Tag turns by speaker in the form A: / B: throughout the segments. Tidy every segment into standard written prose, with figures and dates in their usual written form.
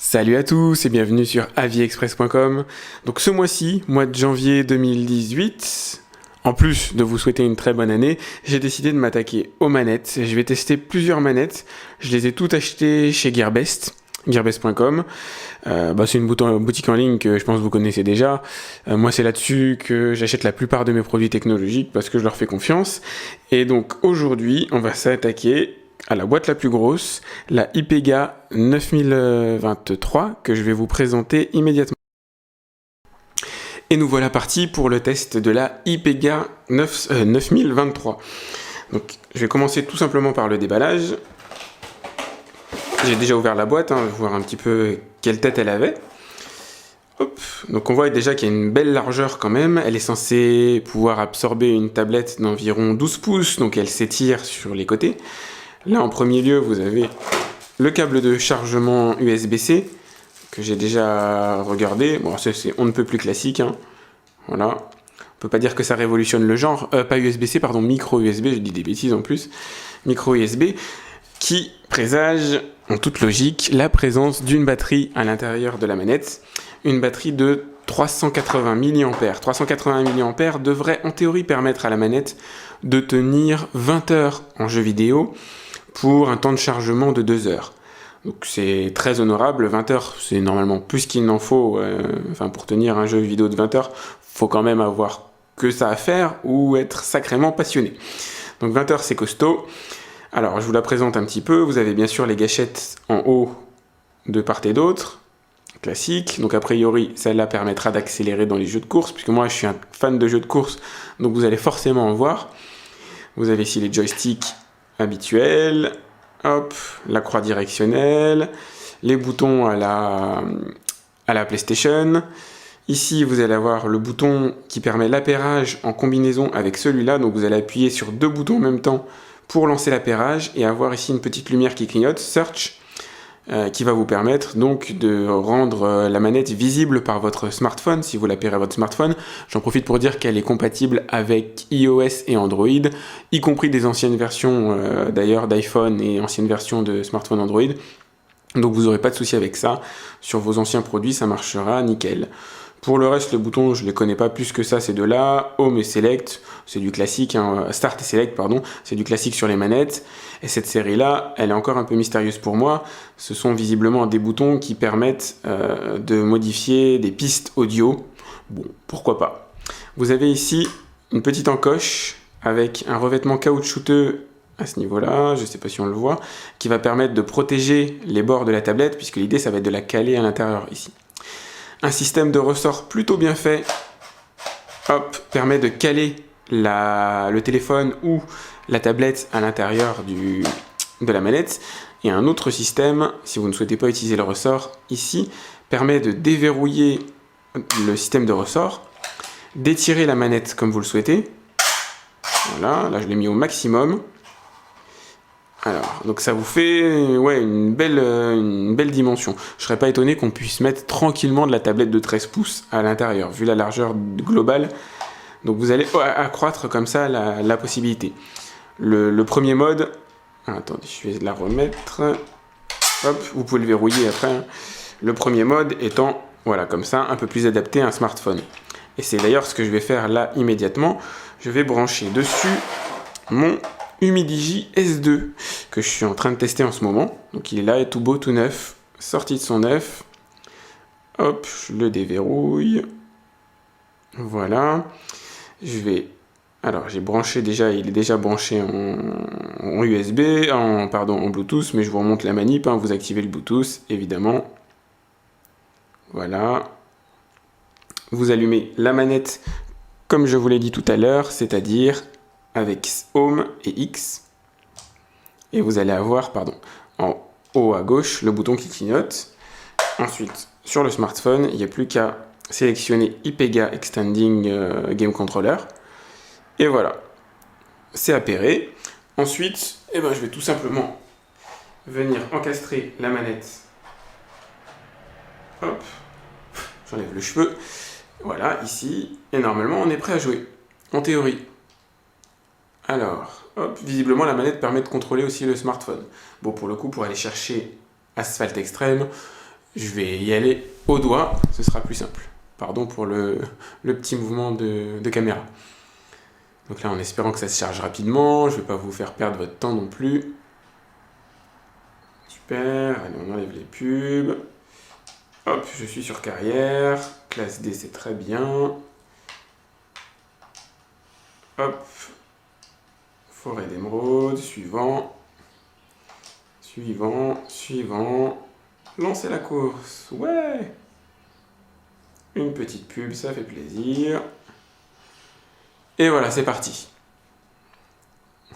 A: Salut à tous et bienvenue sur aviexpress.com. Donc ce mois-ci, mois de janvier 2018, en plus de vous souhaiter une très bonne année, j'ai décidé de m'attaquer aux manettes. Je vais tester plusieurs manettes. Je les ai toutes achetées chez Gearbest, gearbest.com. C'est une boutique en ligne que je pense que vous connaissez déjà. Moi, c'est là-dessus que j'achète la plupart de mes produits technologiques parce que je leur fais confiance. Et donc aujourd'hui, on va s'attaquer à la boîte la plus grosse, la IPEGA 9023, que je vais vous présenter immédiatement. Et nous voilà partis pour le test de la IPEGA 9023. Donc, je vais commencer tout simplement par le déballage. J'ai déjà ouvert la boîte, voir un petit peu quelle tête elle avait. Hop. Donc on voit déjà qu'il y a une belle largeur quand même. Elle est censée pouvoir absorber une tablette d'environ 12 pouces, donc elle s'étire sur les côtés. Là, en premier lieu, vous avez le câble de chargement USB-C que j'ai déjà regardé. Bon, c'est on ne peut plus classique. Voilà. On peut pas dire que ça révolutionne le genre. Pas USB-C, pardon, micro USB. Je dis des bêtises en plus. Micro USB qui présage, en toute logique, la présence d'une batterie à l'intérieur de la manette. Une batterie de 380 mAh. 380 mAh devrait en théorie permettre à la manette de tenir 20 heures en jeu vidéo pour un temps de chargement de 2 heures. Donc c'est très honorable, 20 heures c'est normalement plus qu'il n'en faut, pour tenir un jeu vidéo de 20 heures, faut quand même avoir que ça à faire ou être sacrément passionné. Donc 20 heures c'est costaud. Alors je vous la présente un petit peu, vous avez bien sûr les gâchettes en haut de part et d'autre, classique, donc a priori celle-là permettra d'accélérer dans les jeux de course, puisque moi je suis un fan de jeux de course, donc vous allez forcément en voir. Vous avez ici les joysticks habituels, hop, la croix directionnelle, les boutons à la PlayStation. Ici, vous allez avoir le bouton qui permet l'appairage en combinaison avec celui-là. Donc, vous allez appuyer sur deux boutons en même temps pour lancer l'appairage et avoir ici une petite lumière qui clignote, Search, qui va vous permettre donc de rendre la manette visible par votre smartphone, si vous l'appairez à votre smartphone. J'en profite pour dire qu'elle est compatible avec iOS et Android, y compris des anciennes versions d'ailleurs d'iPhone et anciennes versions de smartphone Android. Donc vous n'aurez pas de souci avec ça. Sur vos anciens produits, ça marchera nickel. Pour le reste, les boutons, je ne les connais pas plus que ça, ces deux-là. Home et Select, c'est du classique. Start et Select, pardon, c'est du classique sur les manettes. Et cette série-là, elle est encore un peu mystérieuse pour moi. Ce sont visiblement des boutons qui permettent de modifier des pistes audio. Bon, pourquoi pas. Vous avez ici une petite encoche avec un revêtement caoutchouteux à ce niveau-là, je ne sais pas si on le voit, qui va permettre de protéger les bords de la tablette, puisque l'idée, ça va être de la caler à l'intérieur ici. Un système de ressort plutôt bien fait, hop, permet de caler le téléphone ou la tablette à l'intérieur de la manette. Et un autre système, si vous ne souhaitez pas utiliser le ressort ici, permet de déverrouiller le système de ressort, d'étirer la manette comme vous le souhaitez. Voilà, là je l'ai mis au maximum. Alors, donc ça vous fait une belle dimension. Je serais pas étonné qu'on puisse mettre tranquillement de la tablette de 13 pouces à l'intérieur, vu la largeur globale. Donc vous allez accroître comme ça la possibilité. Le premier mode, attendez, je vais la remettre. Hop, vous pouvez le verrouiller après. Le premier mode étant, voilà, comme ça, un peu plus adapté à un smartphone. Et c'est d'ailleurs ce que je vais faire là immédiatement. Je vais brancher dessus mon Humidigi S2 que je suis en train de tester en ce moment. Donc il est là, tout beau, tout neuf, sorti de son œuf. Hop, je le déverrouille. Voilà. Alors j'ai branché déjà, il est déjà branché en USB, en Bluetooth, mais je vous remonte la manip. Vous activez le Bluetooth, évidemment. Voilà. Vous allumez la manette comme je vous l'ai dit tout à l'heure, c'est-à-dire avec Home et X, et vous allez avoir, en haut à gauche, le bouton qui clignote. Ensuite, sur le smartphone, il n'y a plus qu'à sélectionner IPEGA Extending Game Controller, et voilà, c'est appairé. Ensuite, je vais tout simplement venir encastrer la manette. Hop, j'enlève le cheveu. Voilà, ici, et normalement, on est prêt à jouer, en théorie. Alors, hop, visiblement la manette permet de contrôler aussi le smartphone. Bon, pour le coup, pour aller chercher Asphalt Extreme, je vais y aller au doigt, ce sera plus simple. Pardon pour le petit mouvement de caméra. Donc là, en espérant que ça se charge rapidement, je ne vais pas vous faire perdre votre temps non plus. Super, allez, on enlève les pubs. Hop, je suis sur carrière. Classe D, c'est très bien. Hop. Forêt d'émeraude, suivant. Suivant, suivant. Lancez la course, ouais! Une petite pub, ça fait plaisir. Et voilà, c'est parti.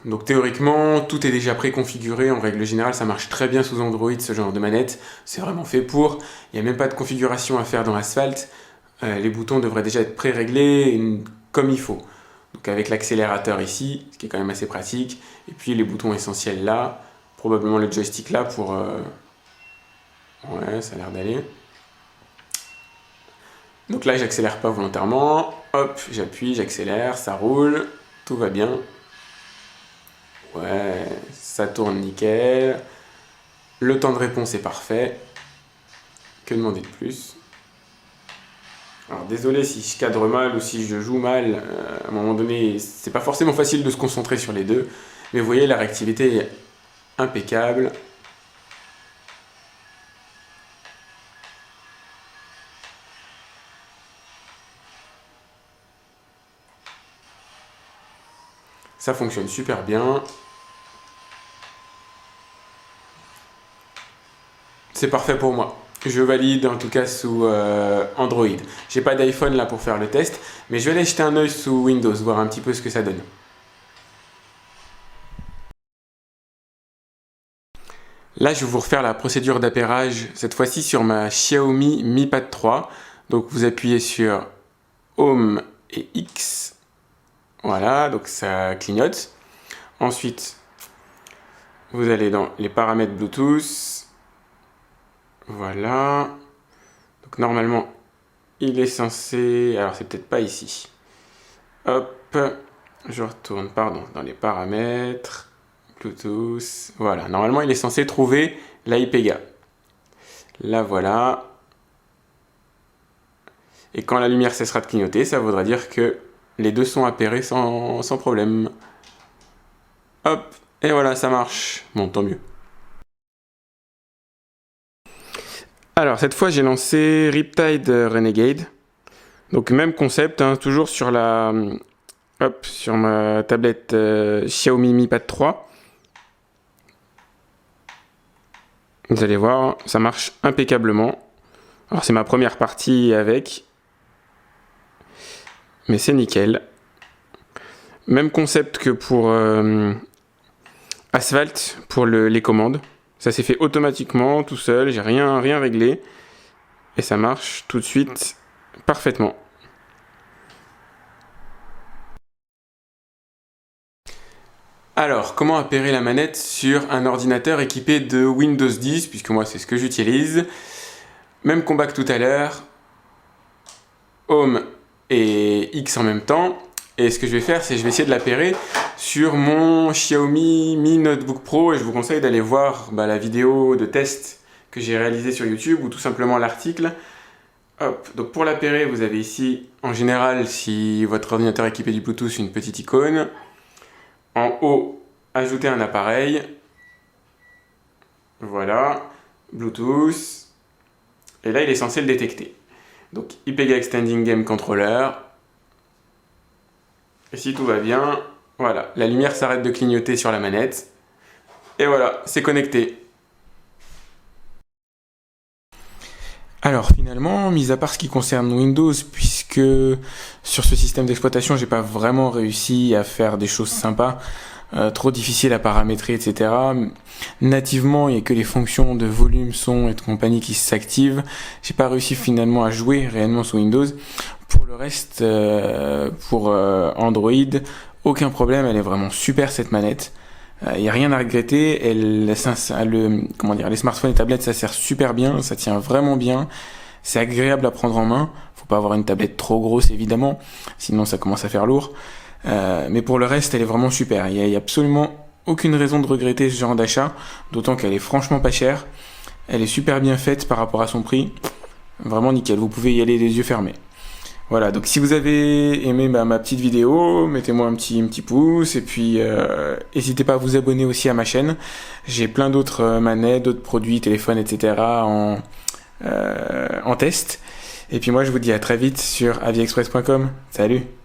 A: Donc théoriquement, tout est déjà préconfiguré. En règle générale, ça marche très bien sous Android, ce genre de manette. C'est vraiment fait pour. Il n'y a même pas de configuration à faire dans Asphalt. Les boutons devraient déjà être pré-réglés comme il faut. Donc avec l'accélérateur ici, ce qui est quand même assez pratique. Et puis les boutons essentiels là. Probablement le joystick là pour... Ouais, ça a l'air d'aller. Donc là, j'accélère pas volontairement. Hop, j'appuie, j'accélère, ça roule. Tout va bien. Ouais, ça tourne nickel. Le temps de réponse est parfait. Que demander de plus? Alors désolé si je cadre mal ou si je joue mal. À un moment donné, c'est pas forcément facile de se concentrer sur les deux. Mais vous voyez, la réactivité est impeccable. Ça fonctionne super bien. C'est parfait pour moi. Je valide en tout cas sous Android. J'ai pas d'iPhone là pour faire le test, mais je vais aller jeter un œil sous Windows, voir un petit peu ce que ça donne. Là, je vais vous refaire la procédure d'appairage, cette fois-ci sur ma Xiaomi Mi Pad 3. Donc vous appuyez sur Home et X. Voilà, donc ça clignote. Ensuite, vous allez dans les paramètres Bluetooth. Voilà. Donc normalement, il est censé... Alors c'est peut-être pas ici. Hop, je retourne, pardon, dans les paramètres. Bluetooth. Voilà, normalement il est censé trouver l'AIPEGA. Là voilà. Et quand la lumière cessera de clignoter, ça voudra dire que les deux sont appairés sans problème. Hop, et voilà, ça marche. Bon, tant mieux. Alors, cette fois, j'ai lancé Riptide Renegade. Donc, même concept, hein, toujours sur sur ma tablette Xiaomi Mi Pad 3. Vous allez voir, ça marche impeccablement. Alors, c'est ma première partie avec. Mais c'est nickel. Même concept que pour Asphalt, pour les commandes. Ça s'est fait automatiquement, tout seul, j'ai rien réglé. Et ça marche tout de suite parfaitement. Alors, comment appairer la manette sur un ordinateur équipé de Windows 10, puisque moi c'est ce que j'utilise. Même combat que tout à l'heure. Home et X en même temps. Et ce que je vais faire, c'est que je vais essayer de l'appairer sur mon Xiaomi Mi Notebook Pro. Et je vous conseille d'aller voir la vidéo de test que j'ai réalisée sur YouTube ou tout simplement l'article. Hop, donc pour l'appairer, vous avez ici, en général, si votre ordinateur est équipé du Bluetooth, une petite icône. En haut, ajouter un appareil. Voilà, Bluetooth. Et là, il est censé le détecter. Donc, IPEGA Extending Game Controller. Et si tout va bien, voilà, la lumière s'arrête de clignoter sur la manette. Et voilà, c'est connecté. Alors finalement, mis à part ce qui concerne Windows, puisque sur ce système d'exploitation, j'ai pas vraiment réussi à faire des choses sympas, trop difficiles à paramétrer, etc. Nativement, il n'y a que les fonctions de volume, son et de compagnie qui s'activent. J'ai pas réussi finalement à jouer réellement sous Windows. Pour le reste, pour Android, aucun problème, elle est vraiment super cette manette. Il n'y a rien à regretter, les smartphones et tablettes ça sert super bien, ça tient vraiment bien, c'est agréable à prendre en main, faut pas avoir une tablette trop grosse évidemment, sinon ça commence à faire lourd, mais pour le reste elle est vraiment super, il y a absolument aucune raison de regretter ce genre d'achat, d'autant qu'elle est franchement pas chère, Elle est super bien faite par rapport à son prix. Vraiment nickel, vous pouvez y aller les yeux fermés. Voilà, donc si vous avez aimé ma petite vidéo, mettez-moi un petit pouce et puis n'hésitez pas à vous abonner aussi à ma chaîne. J'ai plein d'autres manettes, d'autres produits, téléphones, etc. en test. Et puis moi je vous dis à très vite sur aviexpress.com. Salut!